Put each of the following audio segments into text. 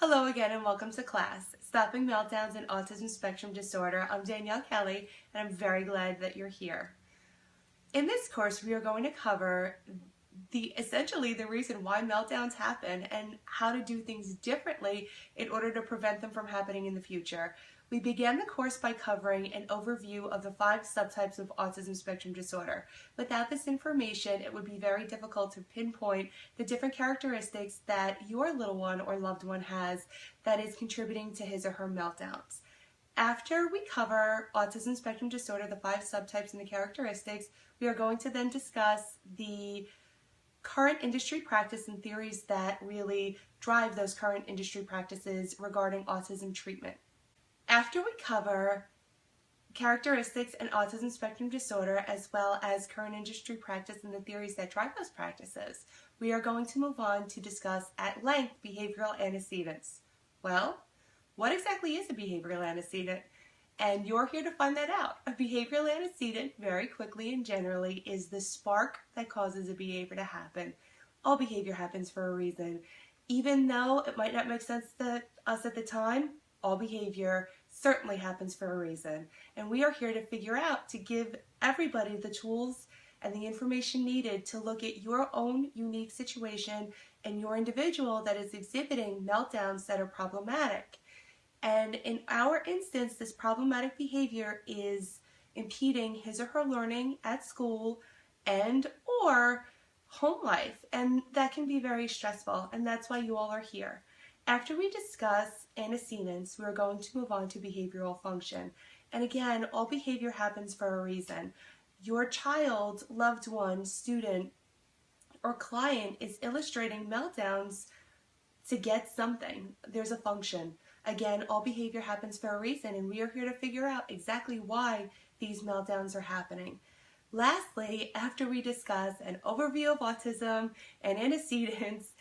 Hello again and welcome to class. Stopping Meltdowns and Autism Spectrum Disorder. I'm Danielle Kelly and I'm very glad that you're here. In this course we are going to cover essentially the reason why meltdowns happen and how to do things differently in order to prevent them from happening in the future. We began the course by covering an overview of the 5 subtypes of autism spectrum disorder. Without this information, it would be very difficult to pinpoint the different characteristics that your little one or loved one has that is contributing to his or her meltdowns. After we cover autism spectrum disorder, the 5 subtypes and the characteristics, we are going to then discuss the current industry practice and theories that really drive those current industry practices regarding autism treatment. After we cover characteristics and autism spectrum disorder, as well as current industry practice and the theories that drive those practices, we are going to move on to discuss at length behavioral antecedents. Well, what exactly is a behavioral antecedent? And you're here to find that out. A behavioral antecedent, very quickly and generally, is the spark that causes a behavior to happen. All behavior happens for a reason. Even though it might not make sense to us at the time, all behavior certainly happens for a reason. And we are here to figure out, to give everybody the tools and the information needed to look at your own unique situation and your individual that is exhibiting meltdowns that are problematic. And in our instance, this problematic behavior is impeding his or her learning at school and or home life, and that can be very stressful, and that's why you all are here. After we discuss antecedents, we're going to move on to behavioral function. And again, all behavior happens for a reason. Your child, loved one, student, or client is illustrating meltdowns to get something. There's a function. Again, all behavior happens for a reason, and we are here to figure out exactly why these meltdowns are happening. Lastly, after we discuss an overview of autism and antecedents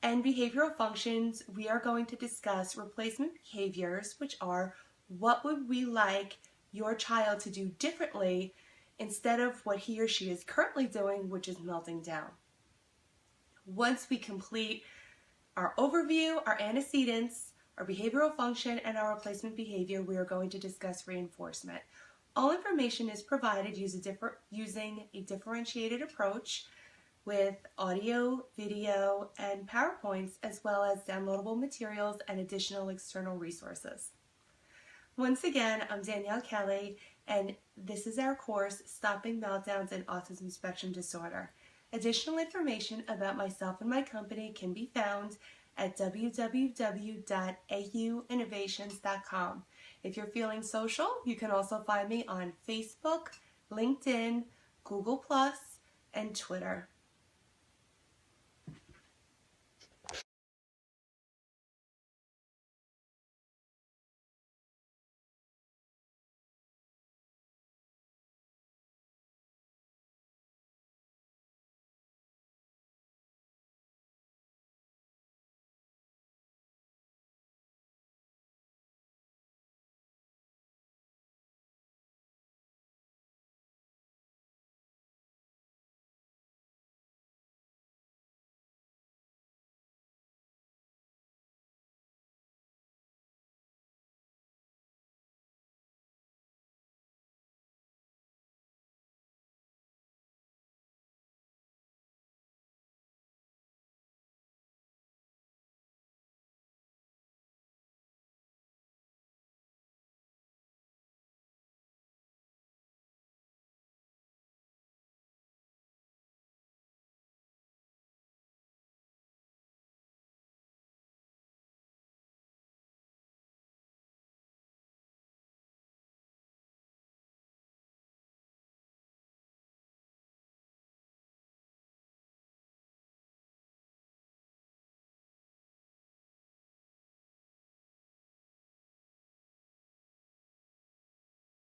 and behavioral functions, we are going to discuss replacement behaviors, which are what would we like your child to do differently instead of what he or she is currently doing, which is melting down. Once we complete our overview, our antecedents, our behavioral function, and our replacement behavior, we are going to discuss reinforcement. All information is provided using a differentiated approach with audio, video, and PowerPoints, as well as downloadable materials and additional external resources. Once again, I'm Danielle Kelly, and this is our course, Stopping Meltdowns and Autism Spectrum Disorder. Additional information about myself and my company can be found at www.auinnovations.com. If you're feeling social, you can also find me on Facebook, LinkedIn, Google+, and Twitter.